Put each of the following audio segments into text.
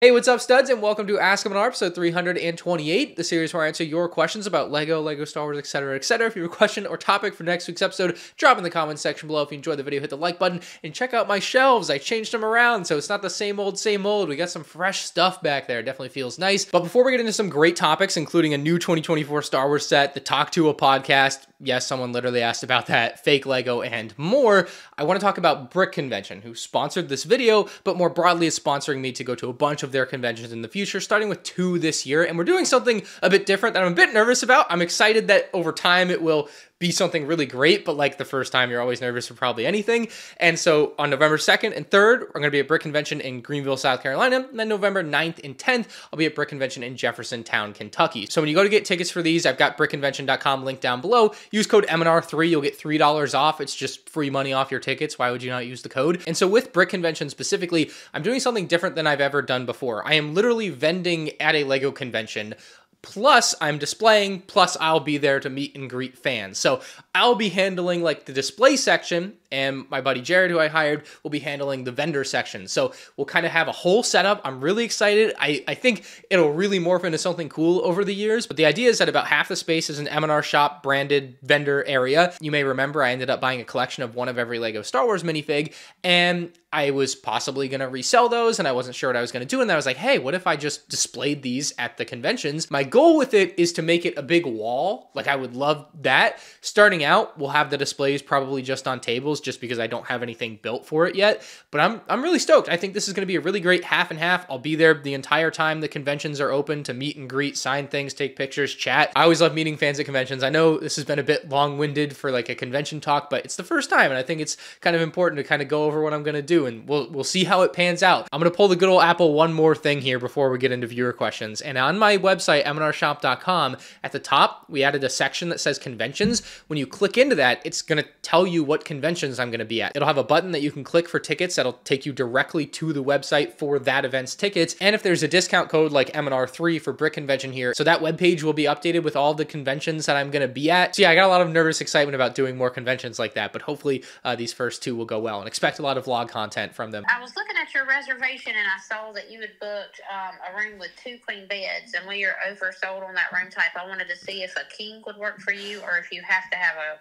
Hey, what's up, studs, and welcome to Ask MandR, episode 328, the series where I answer your questions about Lego Star Wars, etc., etc. If you have a question or topic for next week's episode, drop in the comments section below. If you enjoyed the video, hit the like button, and check out my shelves. I changed them around, so it's not the same old, same old. We got some fresh stuff back there. It definitely feels nice. But before we get into some great topics, including a new 2024 Star Wars set, the Tuah podcast, yes, someone literally asked about that, fake Lego, and more, I want to talk about Brick Convention, who sponsored this video, but more broadly is sponsoring me to go to a bunch of their conventions in the future, starting with 2 this year. And we're doing something a bit different that I'm a bit nervous about. I'm excited that over time it will be something really great, but like the first time, you're always nervous for probably anything. And so on November 2nd and 3rd, I'm going to be at Brick Convention in Greenville, South Carolina. And then November 9th and 10th, I'll be at Brick Convention in Jeffersontown, Kentucky. So when you go to get tickets for these, I've got brickconvention.com linked down below. Use code MandR3, you'll get $3 off. It's just free money off your tickets. Why would you not use the code? And so with Brick Convention specifically, I'm doing something different than I've ever done before. I am literally vending at a Lego convention, plus I'm displaying, plus I'll be there to meet and greet fans. So I'll be handling like the display section, and my buddy Jared, who I hired, will be handling the vendor section. So we'll kind of have a whole setup. I'm really excited. I think it'll really morph into something cool over the years. But the idea is that about half the space is an MandR shop branded vendor area. You may remember I ended up buying a collection of one of every Lego Star Wars minifig, and I was possibly going to resell those, and I wasn't sure what I was going to do. And then I was like, hey, what if I just displayed these at the conventions? My goal with it is to make it a big wall. Like, I would love that. Starting out, we'll have the displays probably just on tables, just because I don't have anything built for it yet. But I'm really stoked. I think this is going to be a really great half and half. I'll be there the entire time the conventions are open to meet and greet, sign things, take pictures, chat. I always love meeting fans at conventions. I know this has been a bit long-winded for like a convention talk, but it's the first time, and I think it's kind of important to kind of go over what I'm going to do, and we'll see how it pans out. I'm going to pull the good old Apple one more thing here before we get into viewer questions. And on my website, MandRshop.com, at the top, we added a section that says conventions. When you click into that, it's going to tell you what conventions I'm going to be at. It'll have a button that you can click for tickets that'll take you directly to the website for that event's tickets. And if there's a discount code like MandR3 for Brick Convention here, so that webpage will be updated with all the conventions that I'm going to be at. So yeah, I got a lot of nervous excitement about doing more conventions like that, but hopefully these first 2 will go well, and expect a lot of vlog content from them. I was looking at your reservation and I saw that you had booked a room with 2 queen beds, and we are oversold on that room type. I wanted to see if a king would work for you, or if you have to have a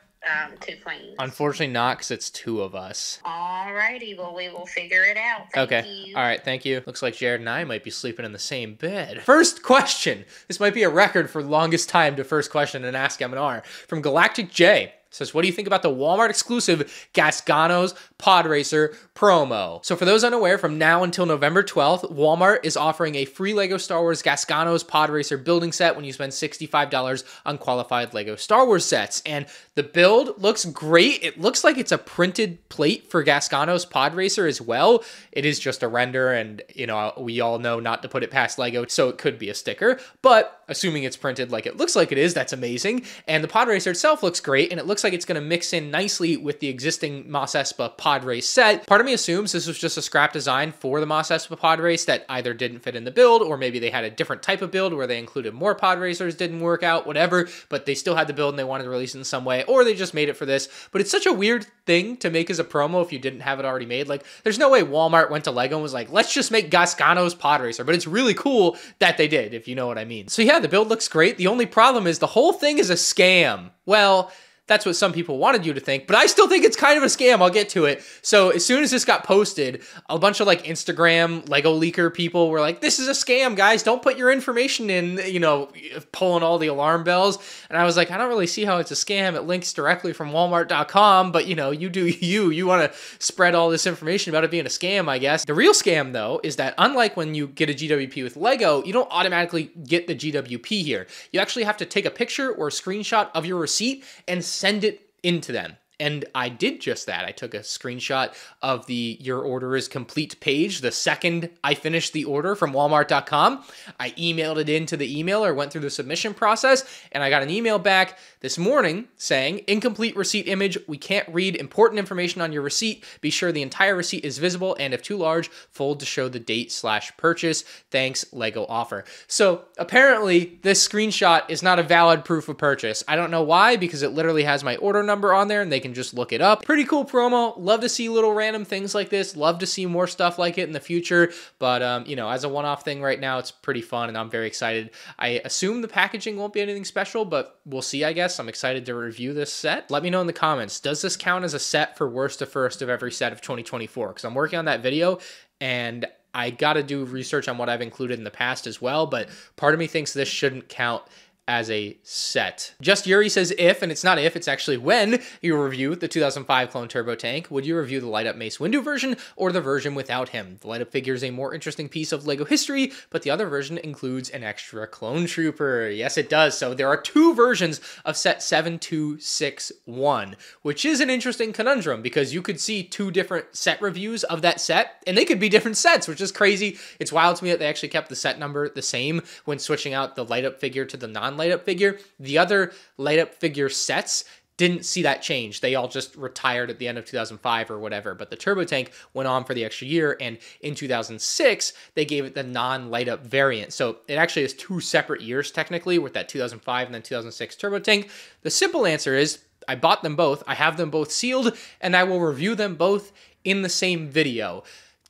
2 queens. Unfortunately not, because it's 2 of us. Alrighty, well, we will figure it out. Thank you. All right, thank you. Looks like Jared and I might be sleeping in the same bed. First question. This might be a record for longest time to first question in Ask MandR. From Galactic J. Says, what do you think about the Walmart exclusive Gasgano's Podracer promo? So for those unaware, from now until November 12th, Walmart is offering a free Lego Star Wars Gasgano's Podracer building set when you spend $65 on qualified Lego Star Wars sets. And the build looks great. It looks like it's a printed plate for Gasgano's Podracer as well. It is just a render, and you know, we all know not to put it past Lego, so it could be a sticker. But assuming it's printed like it looks like it is, that's amazing. And the Podracer itself looks great, and it looks like it's going to mix in nicely with the existing Mos Espa Pod Race set. Part of me assumes this was just a scrap design for the Mos Espa Pod Race that either didn't fit in the build, or maybe they had a different type of build where they included more Pod Racers, didn't work out, whatever, but they still had the build and they wanted to release it in some way, or they just made it for this. But it's such a weird thing to make as a promo if you didn't have it already made. Like, there's no way Walmart went to Lego and was like, let's just make Gasgano's Pod Racer, but it's really cool that they did, if you know what I mean. So yeah, the build looks great. The only problem is the whole thing is a scam. Well, that's what some people wanted you to think, but I still think it's kind of a scam. I'll get to it. So as soon as this got posted, a bunch of like Instagram Lego leaker people were like, this is a scam, guys. Don't put your information in, you know, pulling all the alarm bells. And I was like, I don't really see how it's a scam. It links directly from Walmart.com, but you know, you do you want to spread all this information about it being a scam, I guess. The real scam though, is that unlike when you get a GWP with Lego, you don't automatically get the GWP here. You actually have to take a picture or a screenshot of your receipt and send it into them. And I did just that. I took a screenshot of the Your Order is Complete page the second I finished the order from Walmart.com. I emailed it into the emailer, went through the submission process, and I got an email back this morning saying, incomplete receipt image. We can't read important information on your receipt. Be sure the entire receipt is visible, and if too large, fold to show the date/purchase. Thanks, Lego offer. So apparently this screenshot is not a valid proof of purchase. I don't know why, because it literally has my order number on there, and they can can just look it up. Pretty cool promo. Love to see little random things like this. Love to see more stuff like it in the future. But, you know, as a one-off thing right now, it's pretty fun, and I'm very excited. I assume the packaging won't be anything special, but we'll see, I guess. I'm excited to review this set. Let me know in the comments. Does this count as a set for worst to first of every set of 2024? Because I'm working on that video, and I got to do research on what I've included in the past as well, but part of me thinks this shouldn't count as a set. Just Yuri says if, and it's not if, it's actually when you review the 2005 Clone Turbo Tank, would you review the light-up Mace Windu version or the version without him? The light-up figure is a more interesting piece of LEGO history, but the other version includes an extra clone trooper. Yes, it does. So there are two versions of set 7261, which is an interesting conundrum because you could see two different set reviews of that set, and they could be different sets, which is crazy. It's wild to me that they actually kept the set number the same when switching out the light-up figure to the non-light-up figure. The other light-up figure sets didn't see that change. They all just retired at the end of 2005 or whatever, but the Turbo Tank went on for the extra year, and in 2006, they gave it the non-light-up variant. So it actually is two separate years, technically, with that 2005 and then 2006 Turbo Tank. The simple answer is, I bought them both, I have them both sealed, and I will review them both in the same video.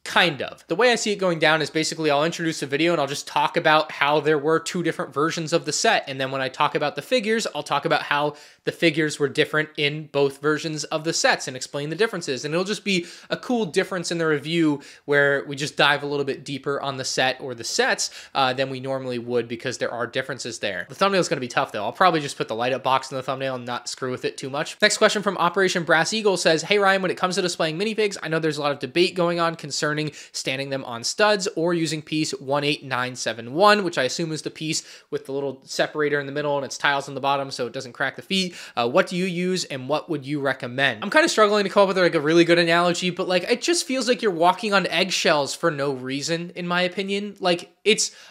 Kind of. The way I see it going down is basically I'll introduce a video and I'll just talk about how there were two different versions of the set. And then when I talk about the figures, I'll talk about how the figures were different in both versions of the sets and explain the differences. And it'll just be a cool difference in the review where we just dive a little bit deeper on the set or the sets than we normally would because there are differences there. The thumbnail is going to be tough though. I'll probably just put the light up box in the thumbnail and not screw with it too much. Next question from Operation Brass Eagle says, hey Ryan, when it comes to displaying minifigs, I know there's a lot of debate going on concerning standing them on studs or using piece 18971, which I assume is the piece with the little separator in the middle and its tiles on the bottom so it doesn't crack the feet. What do you use and what would you recommend? I'm kind of struggling to come up with like a really good analogy, but like it just feels like you're walking on eggshells for no reason, in my opinion. Like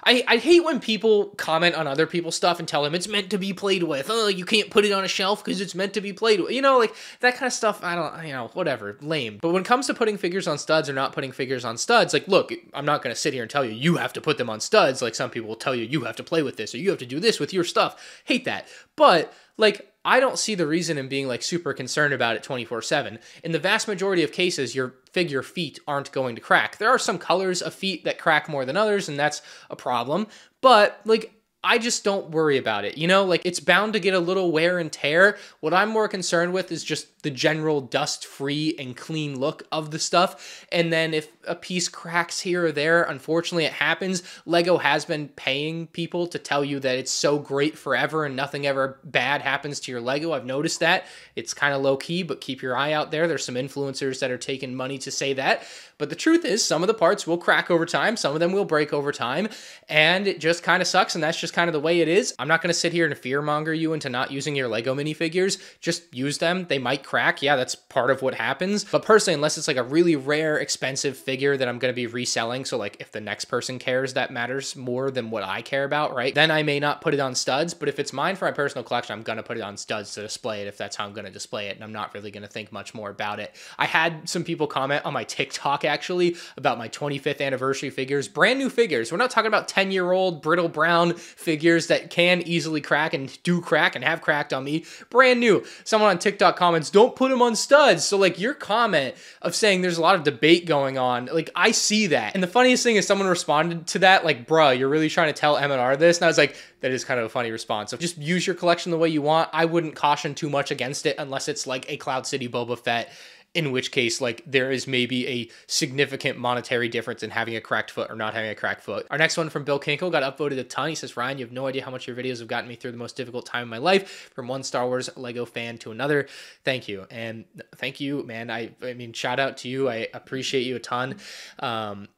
I hate when people comment on other people's stuff and tell them it's meant to be played with. Oh, you can't put it on a shelf because it's meant to be played with. You know, like that kind of stuff, I don't, you know, whatever, lame. But when it comes to putting figures on studs or not putting figures on studs, like, look, I'm not going to sit here and tell you, you have to put them on studs. Like some people will tell you, you have to play with this or you have to do this with your stuff. Hate that. But like, I don't see the reason in being like super concerned about it 24/7. In the vast majority of cases, your figure feet aren't going to crack. There are some colors of feet that crack more than others, and that's a problem. But like, I just don't worry about it. You know, like it's bound to get a little wear and tear. What I'm more concerned with is just the general dust-free and clean look of the stuff. And then if a piece cracks here or there, unfortunately it happens. LEGO has been paying people to tell you that it's so great forever and nothing ever bad happens to your LEGO. I've noticed that. It's kind of low-key, but keep your eye out there. There's some influencers that are taking money to say that. But the truth is, some of the parts will crack over time. Some of them will break over time. And it just kind of sucks, and that's just kind of the way it is. I'm not going to sit here and fearmonger you into not using your LEGO minifigures. Just use them. They might crack. Yeah, that's part of what happens. But personally, unless it's like a really rare, expensive figure that I'm going to be reselling, so like if the next person cares, that matters more than what I care about, right? Then I may not put it on studs. But if it's mine for my personal collection, I'm going to put it on studs to display it if that's how I'm going to display it. And I'm not really going to think much more about it. I had some people comment on my TikTok actually about my 25th anniversary figures, brand new figures. We're not talking about 10-year-old brittle brown figures that can easily crack and do crack and have cracked on me. Brand new. Someone on TikTok comments, don't put them on studs. So like your comment of saying there's a lot of debate going on, like I see that. And the funniest thing is someone responded to that like, bruh, you're really trying to tell MandR this? And I was like, that is kind of a funny response. So just use your collection the way you want. I wouldn't caution too much against it unless it's like a Cloud City Boba Fett, in which case, like, there is maybe a significant monetary difference in having a cracked foot or not having a cracked foot. Our next one from Bill Kinkle got upvoted a ton. He says, Ryan, you have no idea how much your videos have gotten me through the most difficult time in my life, from one Star Wars LEGO fan to another. Thank you. And thank you, man. I mean, shout out to you. I appreciate you a ton.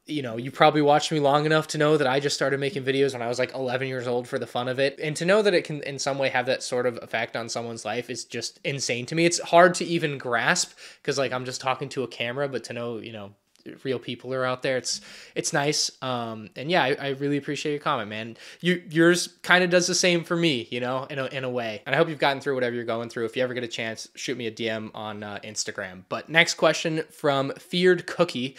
You know, you probably watched me long enough to know that I just started making videos when I was like 11 years old for the fun of it. And to know that it can in some way have that sort of effect on someone's life is just insane to me. It's hard to even grasp because like I'm just talking to a camera, but to know, you know, real people are out there, it's nice. And yeah, I really appreciate your comment, man. Yours kind of does the same for me, you know, in a way. And I hope you've gotten through whatever you're going through. If you ever get a chance, shoot me a DM on Instagram. But next question from Feared Cookie.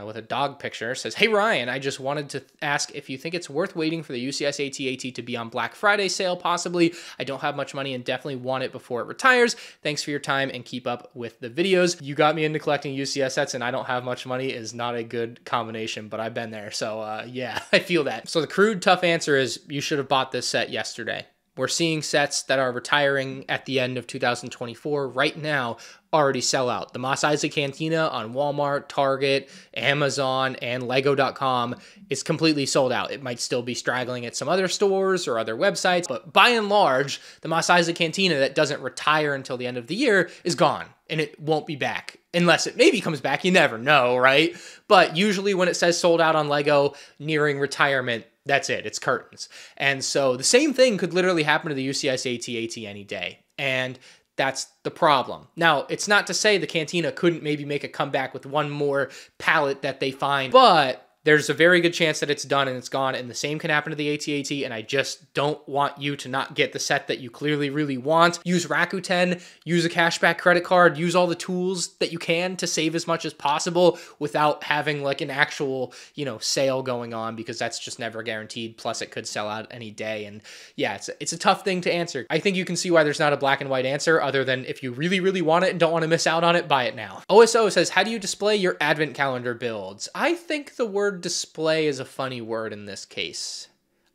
with a dog picture. Says, hey Ryan, I just wanted to ask if you think it's worth waiting for the UCS AT-AT to be on Black Friday sale, possibly. I don't have much money and definitely want it before it retires. Thanks for your time and keep up with the videos. You got me into collecting UCS sets and I don't have much money is not a good combination, but I've been there. So yeah, I feel that. So the crude, tough answer is you should have bought this set yesterday. We're seeing sets that are retiring at the end of 2024 right now already sell out. The Mos Eisley Cantina on Walmart, Target, Amazon, and Lego.com is completely sold out. It might still be straggling at some other stores or other websites, but by and large, the Mos Eisley Cantina that doesn't retire until the end of the year is gone, and it won't be back. Unless it maybe comes back, you never know, right? But usually when it says sold out on Lego, nearing retirement, that's it. It's curtains. And so the same thing could literally happen to the UCS AT-AT any day. And that's the problem. Now, it's not to say the Cantina couldn't maybe make a comeback with one more palette that they find, but there's a very good chance that it's done and it's gone, and the same can happen to the AT-AT, and I just don't want you to not get the set that you clearly really want. Use Rakuten, use a cashback credit card, use all the tools that you can to save as much as possible without having like an actual, sale going on, because that's just never guaranteed. Plus it could sell out any day, and yeah, it's a tough thing to answer. I think you can see why there's not a black and white answer, other than if you really, really want it and don't want to miss out on it, buy it now. OSO says, how do you display your advent calendar builds? I think the word display is a funny word in this case.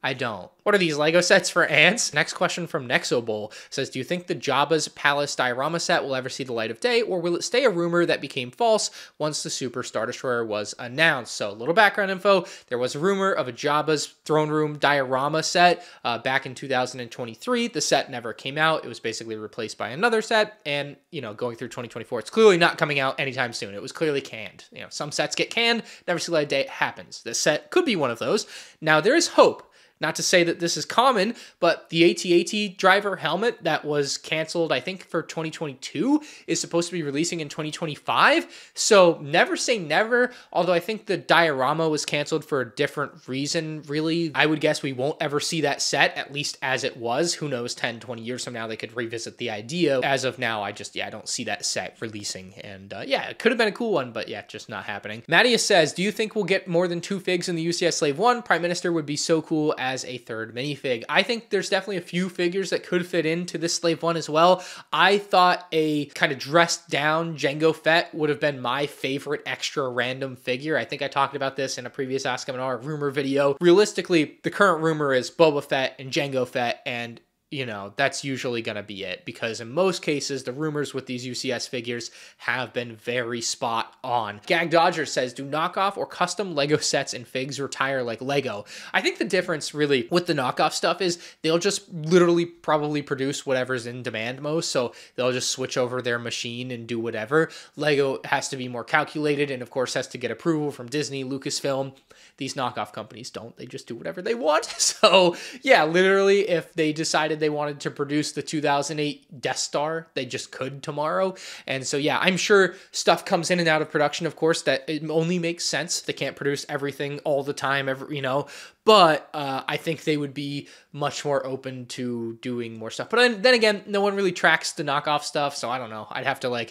I don't. What are these Lego sets for ants? Next question from Nexobowl says, do you think the Jabba's Palace diorama set will ever see the light of day, or will it stay a rumor that became false once the Super Star Destroyer was announced? So a little background info. There was a rumor of a Jabba's throne room diorama set back in 2023. The set never came out. It was basically replaced by another set, and going through 2024, it's clearly not coming out anytime soon. It was clearly canned. Some sets get canned, never see the light of day. It happens. This set could be one of those. Now there is hope. Not to say that this is common, but the AT-AT driver helmet that was canceled, I think, for 2022 is supposed to be releasing in 2025. So never say never, although I think the diorama was canceled for a different reason, really. I would guess we won't ever see that set, at least as it was. Who knows, 10, 20 years from now, they could revisit the idea. As of now, I don't see that set releasing. And yeah, it could have been a cool one, but yeah, just not happening. Mattias says, do you think we'll get more than 2 figs in the UCS Slave 1? Prime Minister would be so cool as a third minifig. I think there's definitely a few figures that could fit into this Slave 1 as well. I thought a kind of dressed down Jango Fett would have been my favorite extra random figure. I think I talked about this in a previous Ask MandR rumor video. Realistically, the current rumor is Boba Fett and Jango Fett, and that's usually going to be it, because in most cases, the rumors with these UCS figures have been very spot on. Gag Dodger says, do knockoff or custom Lego sets and figs retire like Lego? I think the difference really with the knockoff stuff is they'll just literally probably produce whatever's in demand most, so they'll just switch over their machine and do whatever. Lego has to be more calculated and of course has to get approval from Disney, Lucasfilm. These knockoff companies don't. They just do whatever they want. So yeah, literally if they decided they wanted to produce the 2008 Death Star, they just could tomorrow. And so yeah, I'm sure stuff comes in and out of production, of course, that it only makes sense. They can't produce everything all the time, but I think they would be much more open to doing more stuff. But then again, no one really tracks the knockoff stuff, so I don't know. I'd have to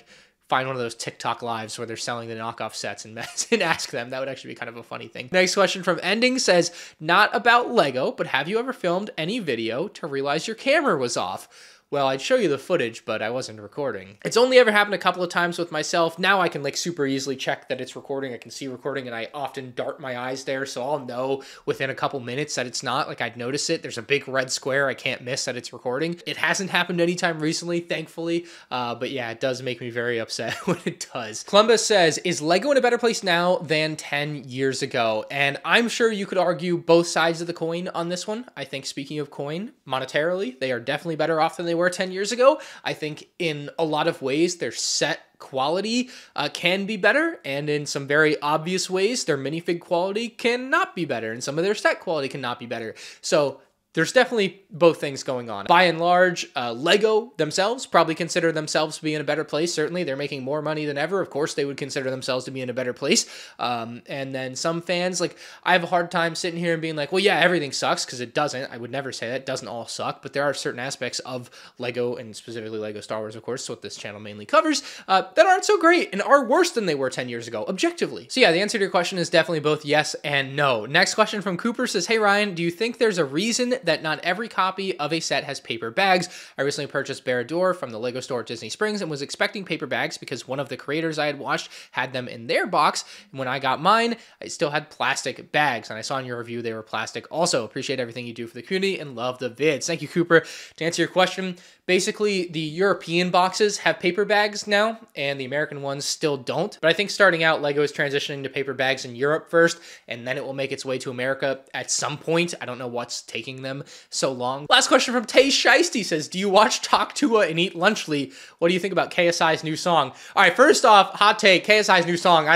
find one of those TikTok lives where they're selling the knockoff sets and ask them. That would actually be kind of a funny thing. Next question from Ending says, not about Lego, but have you ever filmed any video to realize your camera was off? Well, I'd show you the footage, but I wasn't recording. It's only ever happened a couple of times with myself. Now I can super easily check that it's recording. I can see recording, and I often dart my eyes there, so I'll know within a couple minutes that it's not. I'd notice it. There's a big red square. I can't miss that it's recording. It hasn't happened anytime recently, thankfully, but yeah, it does make me very upset when it does. Columbus says, is Lego in a better place now than 10 years ago? And I'm sure you could argue both sides of the coin on this one. I think, speaking of coin, monetarily, they are definitely better off than they were 10 years ago. I think in a lot of ways their set quality can be better, and in some very obvious ways their minifig quality cannot be better, and some of their set quality cannot be better. So there's definitely both things going on. By and large, Lego themselves probably consider themselves to be in a better place. Certainly, they're making more money than ever. Of course, they would consider themselves to be in a better place. And then some fans, like, I have a hard time sitting here and being like, well, yeah, everything sucks, because it doesn't. I would never say that. It doesn't all suck, but there are certain aspects of Lego, and specifically Lego Star Wars, of course, what this channel mainly covers, that aren't so great and are worse than they were 10 years ago, objectively. So yeah, the answer to your question is definitely both yes and no. Next question from Cooper says, hey Ryan, do you think there's a reason that not every copy of a set has paper bags? I recently purchased Barad-dûr from the Lego store at Disney Springs and was expecting paper bags because one of the creators I had watched had them in their box, and when I got mine, I still had plastic bags, and I saw in your review they were plastic also. Appreciate everything you do for the community and love the vids. Thank you, Cooper. To answer your question, basically the European boxes have paper bags now, and the American ones still don't, but I think starting out, Lego is transitioning to paper bags in Europe first, and then it will make its way to America at some point. I don't know what's taking them so long. Last question from Tay Shiesty says, do you watch Talk Tuah and Eat Lunchly? What do you think about KSI's new song? All right, first off, hot take, KSI's new song,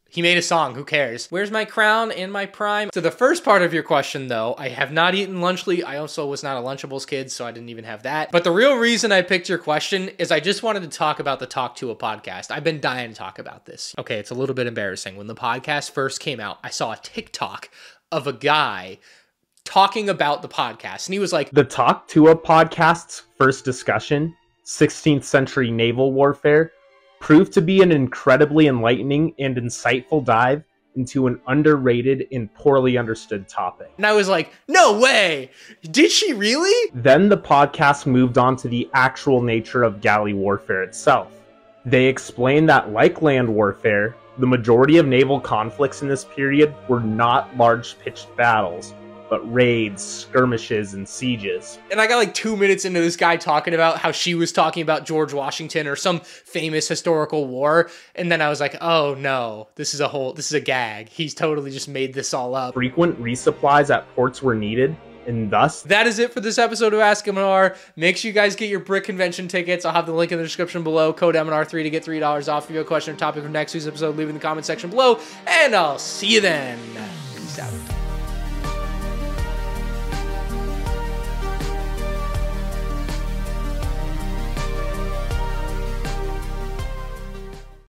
he made a song, who cares? Where's my crown and my prime? To the first part of your question, though, I have not eaten Lunchly. I also was not a Lunchables kid, so I didn't even have that. But the real reason I picked your question is I just wanted to talk about the Talk Tuah podcast. I've been dying to talk about this. Okay, it's a little bit embarrassing. When the podcast first came out, I saw a TikTok of a guy talking about the podcast, and he was like, the Talk Tuah podcast's first discussion, 16th century naval warfare, proved to be an incredibly enlightening and insightful dive into an underrated and poorly understood topic. And I was like, no way! Did she really? Then the podcast moved on to the actual nature of galley warfare itself. They explained that, like land warfare, the majority of naval conflicts in this period were not large pitched battles, but raids, skirmishes, and sieges. And I got like 2 minutes into this guy talking about how she was talking about George Washington or some famous historical war, and then I was like, oh no, this is a gag. He's totally just made this all up. Frequent resupplies at ports were needed, and thus... That is it for this episode of Ask MandR. Make sure you guys get your Brick Convention tickets. I'll have the link in the description below. Code MandR3 to get $3 off. If you have a question or topic for next week's episode, leave it in the comment section below, and I'll see you then. Peace out.